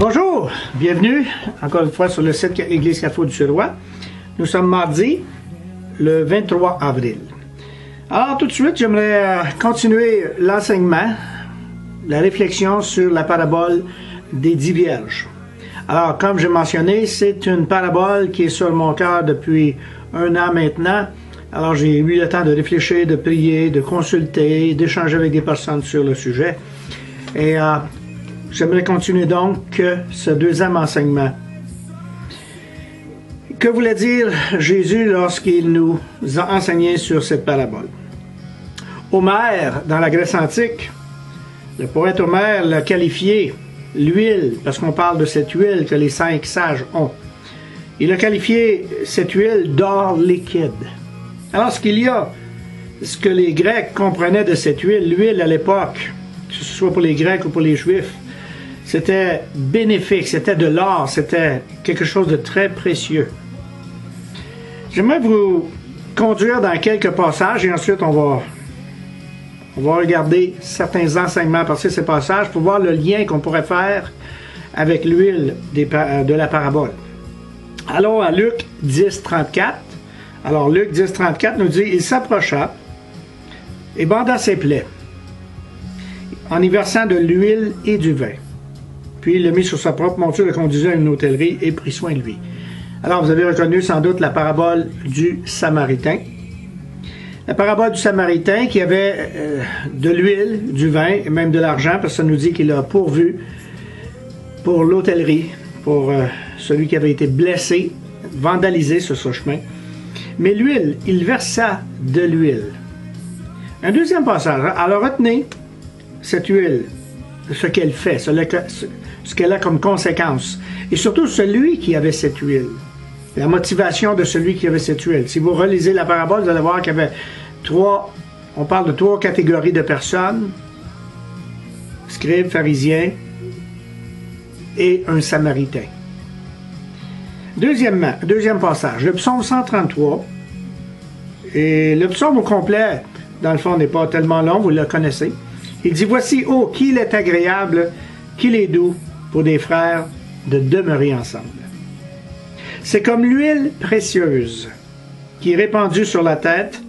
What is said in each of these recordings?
Bonjour, bienvenue encore une fois sur le site Église Carrefour du Suroît. Nous sommes mardi, le 23 avril. Alors tout de suite, j'aimerais continuer l'enseignement, la réflexion sur la parabole des 10 vierges. Alors comme j'ai mentionné, c'est une parabole qui est sur mon cœur depuis un an maintenant. Alors j'ai eu le temps de réfléchir, de prier, de consulter, d'échanger avec des personnes sur le sujet. Et j'aimerais continuer donc ce deuxième enseignement. Que voulait dire Jésus lorsqu'il nous a enseigné sur cette parabole? Homère, dans la Grèce antique, le poète Homère l'a qualifié l'huile, parce qu'on parle de cette huile que les 5 sages ont. Il a qualifié cette huile d'or liquide. Alors, ce que les Grecs comprenaient de cette huile, l'huile à l'époque, que ce soit pour les Grecs ou pour les Juifs, c'était bénéfique, c'était de l'or, c'était quelque chose de très précieux. J'aimerais vous conduire dans quelques passages et ensuite on va regarder certains enseignements à partir de ces passages pour voir le lien qu'on pourrait faire avec l'huile de la parabole. Allons à Luc 10, 34. Alors Luc 10, 34 nous dit « Il s'approcha et banda ses plaies en y versant de l'huile et du vin. Puis il le mit sur sa propre monture, le conduisit à une hôtellerie et prit soin de lui. » Alors vous avez reconnu sans doute la parabole du Samaritain. La parabole du Samaritain qui avait de l'huile, du vin et même de l'argent, parce que ça nous dit qu'il a pourvu pour l'hôtellerie, pour celui qui avait été blessé, vandalisé sur ce chemin. Mais l'huile, il versa de l'huile. Un deuxième passage. Alors retenez cette huile, ce qu'elle fait, ce qu'elle a comme conséquence. Et surtout celui qui avait cette huile. La motivation de celui qui avait cette huile. Si vous relisez la parabole, vous allez voir qu'il y avait on parle de 3 catégories de personnes. Scribes, pharisiens et un Samaritain. Deuxième passage, le psaume 133. Et le psaume au complet, dans le fond, n'est pas tellement long, vous le connaissez. Il dit « Voici, oh, qu'il est agréable, qu'il est doux pour des frères de demeurer ensemble. » C'est comme l'huile précieuse qui est répandue sur la tête,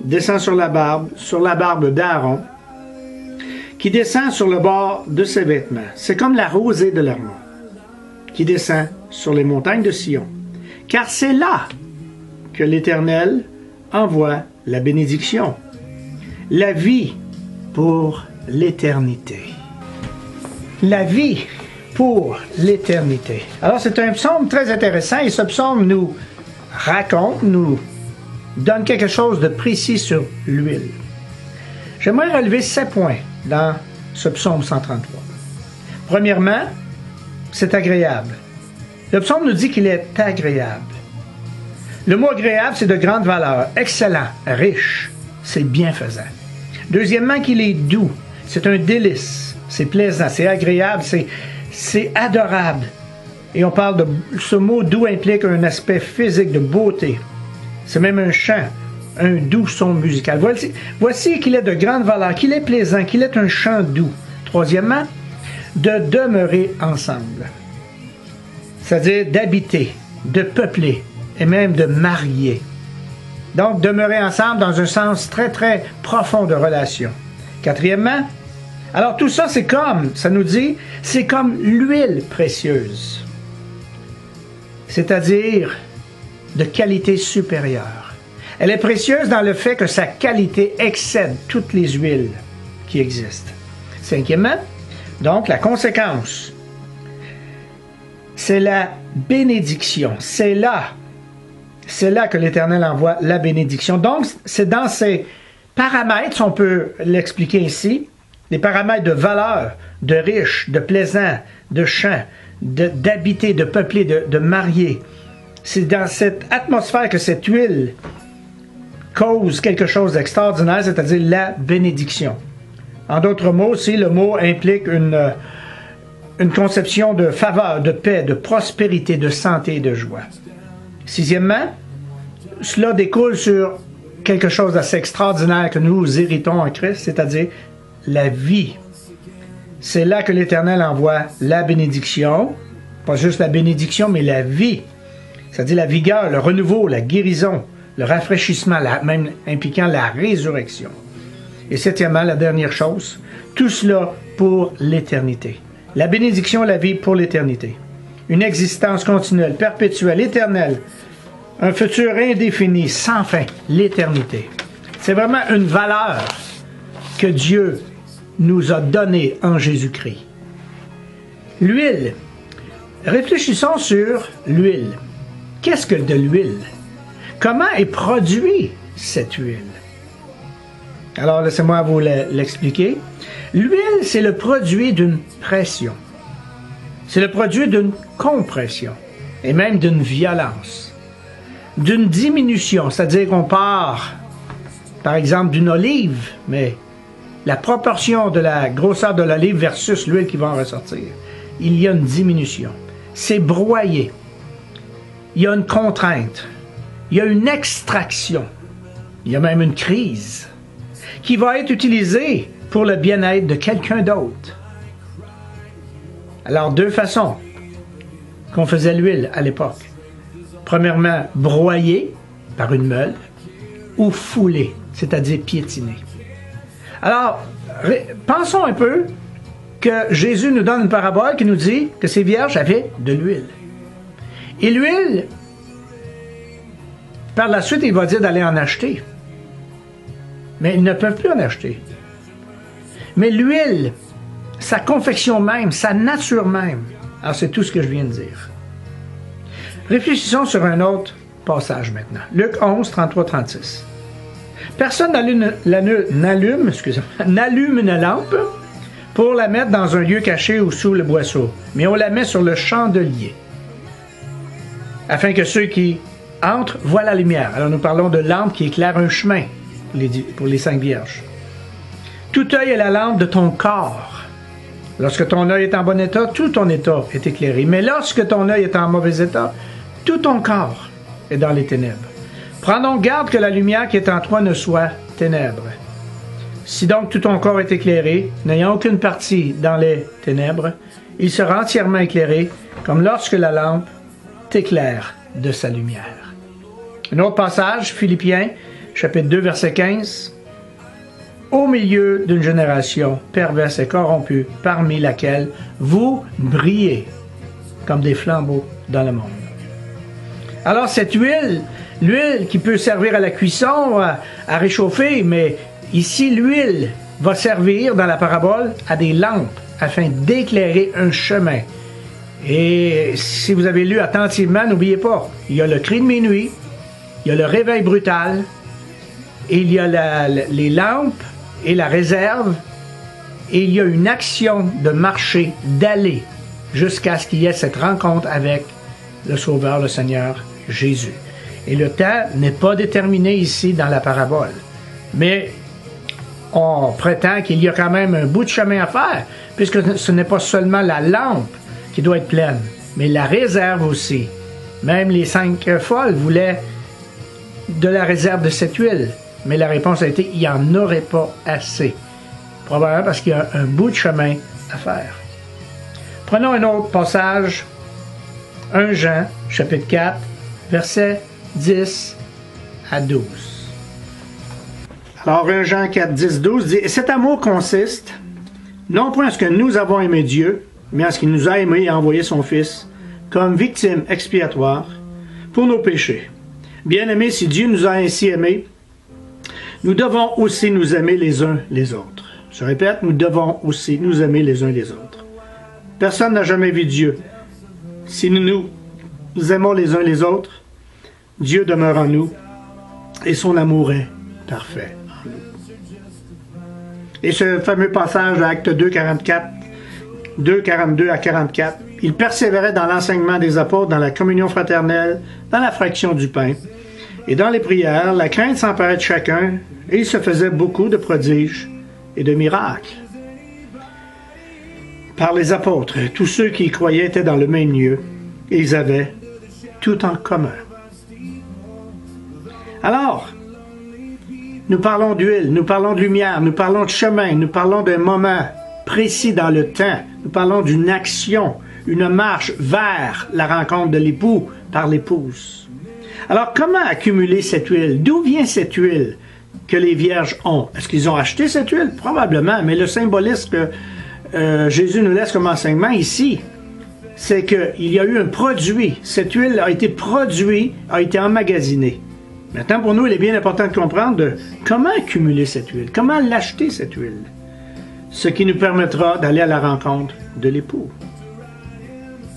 descend sur la barbe d'Aaron, qui descend sur le bord de ses vêtements. C'est comme la rosée de l'Hermon, qui descend sur les montagnes de Sion. Car c'est là que l'Éternel envoie la bénédiction, la vie pour l'éternité. La vie pour l'éternité. Alors c'est un psaume très intéressant et ce psaume nous raconte, nous donne quelque chose de précis sur l'huile. J'aimerais relever 7 points dans ce psaume 133. Premièrement, c'est agréable. Le psaume nous dit qu'il est agréable. Le mot agréable, c'est de grande valeur, excellent, riche, c'est bienfaisant. Deuxièmement, qu'il est doux, c'est un délice, c'est plaisant, c'est agréable, c'est adorable. Et on parle de ce mot doux implique un aspect physique de beauté. C'est même un chant, un doux son musical. Voici qu'il est de grande valeur, qu'il est plaisant, qu'il est un chant doux. Troisièmement, de demeurer ensemble. C'est-à-dire d'habiter, de peupler et même de marier. Donc, demeurer ensemble dans un sens très, très profond de relation. Quatrièmement, alors tout ça, c'est comme, ça nous dit, c'est comme l'huile précieuse. C'est-à-dire de qualité supérieure. Elle est précieuse dans le fait que sa qualité excède toutes les huiles qui existent. Cinquièmement, donc la conséquence, c'est la bénédiction. C'est là que l'Éternel envoie la bénédiction. Donc, c'est dans ces paramètres, si on peut l'expliquer ici, les paramètres de valeur, de riche, de plaisant, de chant, d'habiter, de peupler, de marier. C'est dans cette atmosphère que cette huile cause quelque chose d'extraordinaire, c'est-à-dire la bénédiction. En d'autres mots, si le mot implique une conception de faveur, de paix, de prospérité, de santé et de joie. Sixièmement, cela découle sur quelque chose d'assez extraordinaire que nous héritons en Christ, c'est-à-dire la vie. c'est là que l'Éternel envoie la bénédiction, pas juste la bénédiction, mais la vie, c'est-à-dire la vigueur, le renouveau, la guérison, le rafraîchissement, même impliquant la résurrection. Et septièmement, la dernière chose, tout cela pour l'éternité. La bénédiction, la vie pour l'éternité. Une existence continuelle, perpétuelle, éternelle, un futur indéfini, sans fin, l'éternité. C'est vraiment une valeur que Dieu nous a donnée en Jésus-Christ. L'huile. Réfléchissons sur l'huile. Qu'est-ce que de l'huile? Comment est produite cette huile? Alors, laissez-moi vous l'expliquer. L'huile, c'est le produit d'une pression. C'est le produit d'une compression et même d'une violence. D'une diminution, c'est-à-dire qu'on part, par exemple, d'une olive, mais la proportion de la grosseur de l'olive versus l'huile qui va en ressortir, il y a une diminution. C'est broyé. Il y a une contrainte. Il y a une extraction. Il y a même une crise qui va être utilisée pour le bien-être de quelqu'un d'autre. Alors, deux façons qu'on faisait l'huile à l'époque. Premièrement, broyer par une meule ou fouler, c'est-à-dire piétiner. Alors, pensons un peu que Jésus nous donne une parabole qui nous dit que ces vierges avaient de l'huile. Et l'huile, par la suite, il va dire d'aller en acheter. Mais ils ne peuvent plus en acheter. Mais l'huile, sa confection même, sa nature même, alors c'est tout ce que je viens de dire. Réfléchissons sur un autre passage maintenant. Luc 11, 33-36. Personne n'allume une lampe pour la mettre dans un lieu caché ou sous le boisseau, mais on la met sur le chandelier, afin que ceux qui entrent voient la lumière. Alors nous parlons de lampe qui éclaire un chemin pour les 5 vierges. Tout œil est la lampe de ton corps. Lorsque ton œil est en bon état, tout ton état est éclairé. Mais lorsque ton œil est en mauvais état, tout ton corps est dans les ténèbres. Prends donc garde que la lumière qui est en toi ne soit ténèbres. Si donc tout ton corps est éclairé, n'ayant aucune partie dans les ténèbres, il sera entièrement éclairé, comme lorsque la lampe t'éclaire de sa lumière. Un autre passage, Philippiens, chapitre 2, verset 15. Au milieu d'une génération perverse et corrompue, parmi laquelle vous brillez comme des flambeaux dans le monde. Alors cette huile, l'huile qui peut servir à la cuisson, à réchauffer, mais ici l'huile va servir dans la parabole à des lampes afin d'éclairer un chemin. Et si vous avez lu attentivement, n'oubliez pas, il y a le cri de minuit, il y a le réveil brutal, et il y a les lampes et la réserve, et il y a une action de marcher, d'aller, jusqu'à ce qu'il y ait cette rencontre avec le Sauveur, le Seigneur Jésus. Et le temps n'est pas déterminé ici dans la parabole. Mais on prétend qu'il y a quand même un bout de chemin à faire, puisque ce n'est pas seulement la lampe qui doit être pleine, mais la réserve aussi. Même les 5 folles voulaient de la réserve de cette huile. Mais la réponse a été, il n'y en aurait pas assez. Probablement parce qu'il y a un bout de chemin à faire. Prenons un autre passage, 1 Jean, chapitre 4, versets 10 à 12. Alors 1 Jean 4, 10, 12 dit, « Cet amour consiste, non point à ce que nous avons aimé Dieu, mais à ce qu'il nous a aimés et a envoyé son Fils, comme victime expiatoire pour nos péchés. Bien-aimés, si Dieu nous a ainsi aimés, nous devons aussi nous aimer les uns les autres. » Je répète, nous devons aussi nous aimer les uns les autres. Personne n'a jamais vu Dieu. Si nous nous aimons les uns les autres, Dieu demeure en nous et son amour est parfait en nous. Et ce fameux passage d'Actes 2, 42 à 44, il persévérait dans l'enseignement des apôtres, dans la communion fraternelle, dans la fraction du pain. Et dans les prières, la crainte s'emparait de chacun, et il se faisait beaucoup de prodiges et de miracles. Par les apôtres, tous ceux qui y croyaient étaient dans le même lieu, et ils avaient tout en commun. Alors, nous parlons d'huile, nous parlons de lumière, nous parlons de chemin, nous parlons d'un moment précis dans le temps. Nous parlons d'une action, une marche vers la rencontre de l'époux par l'épouse. Alors, comment accumuler cette huile? D'où vient cette huile que les vierges ont? Est-ce qu'ils ont acheté cette huile? Probablement, mais le symbolisme que Jésus nous laisse comme enseignement ici, c'est qu'il y a eu un produit. Cette huile a été produite, a été emmagasinée. Maintenant, pour nous, il est bien important de comprendre comment accumuler cette huile, comment l'acheter, cette huile, ce qui nous permettra d'aller à la rencontre de l'époux.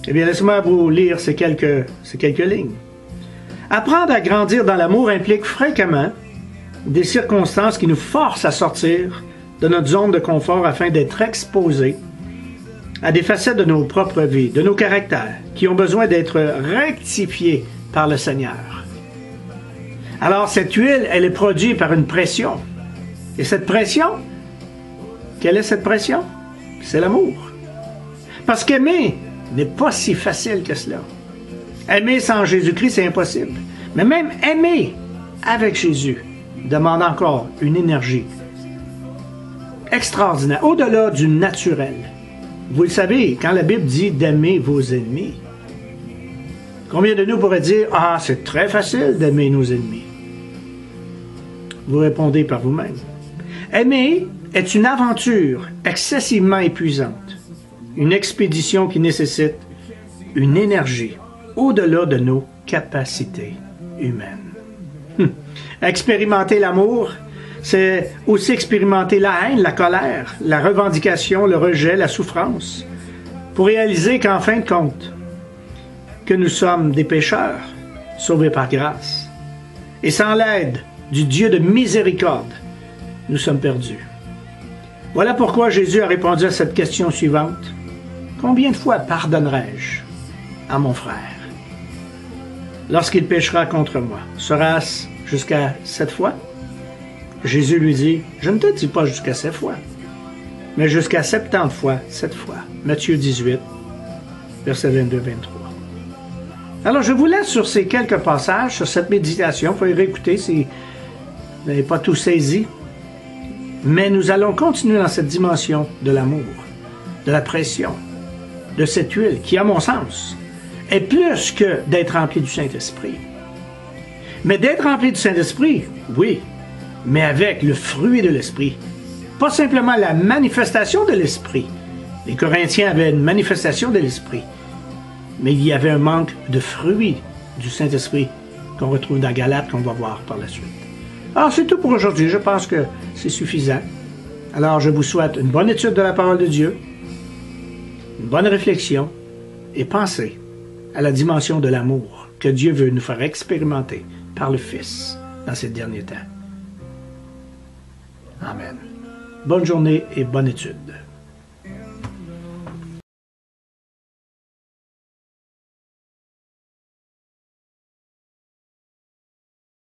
Eh bien, laissez-moi vous lire ces quelques lignes. Apprendre à grandir dans l'amour implique fréquemment des circonstances qui nous forcent à sortir de notre zone de confort afin d'être exposés à des facettes de nos propres vies, de nos caractères, qui ont besoin d'être rectifiés par le Seigneur. Alors, cette huile, elle est produite par une pression. Et cette pression, quelle est cette pression? C'est l'amour. Parce qu'aimer n'est pas si facile que cela. Aimer sans Jésus-Christ, c'est impossible. Mais même aimer avec Jésus demande encore une énergie extraordinaire, au-delà du naturel. Vous le savez, quand la Bible dit d'aimer vos ennemis, combien de nous pourraient dire « Ah, c'est très facile d'aimer nos ennemis ». Vous répondez par vous-même. Aimer est une aventure excessivement épuisante, une expédition qui nécessite une énergie au-delà de nos capacités humaines. Expérimenter l'amour, c'est aussi expérimenter la haine, la colère, la revendication, le rejet, la souffrance, pour réaliser qu'en fin de compte, que nous sommes des pécheurs, sauvés par grâce. Et sans l'aide du Dieu de miséricorde, nous sommes perdus. Voilà pourquoi Jésus a répondu à cette question suivante. Combien de fois pardonnerai-je à mon frère lorsqu'il péchera contre moi? Sera-ce jusqu'à 7 fois? Jésus lui dit, je ne te dis pas jusqu'à 7 fois, mais jusqu'à 70 fois 7 fois. Matthieu 18, versets 22-23. Alors, je vous laisse sur ces quelques passages, sur cette méditation. Il faut y réécouter si vous n'avez pas tout saisi. Mais nous allons continuer dans cette dimension de l'amour, de la pression, de cette huile qui, à mon sens, est plus que d'être rempli du Saint-Esprit. Mais d'être rempli du Saint-Esprit, oui, mais avec le fruit de l'Esprit. Pas simplement la manifestation de l'Esprit. Les Corinthiens avaient une manifestation de l'Esprit. Mais il y avait un manque de fruits du Saint-Esprit qu'on retrouve dans Galates, qu'on va voir par la suite. Alors, c'est tout pour aujourd'hui. Je pense que c'est suffisant. Alors, je vous souhaite une bonne étude de la parole de Dieu, une bonne réflexion, et pensez à la dimension de l'amour que Dieu veut nous faire expérimenter par le Fils dans ces derniers temps. Amen. Bonne journée et bonne étude.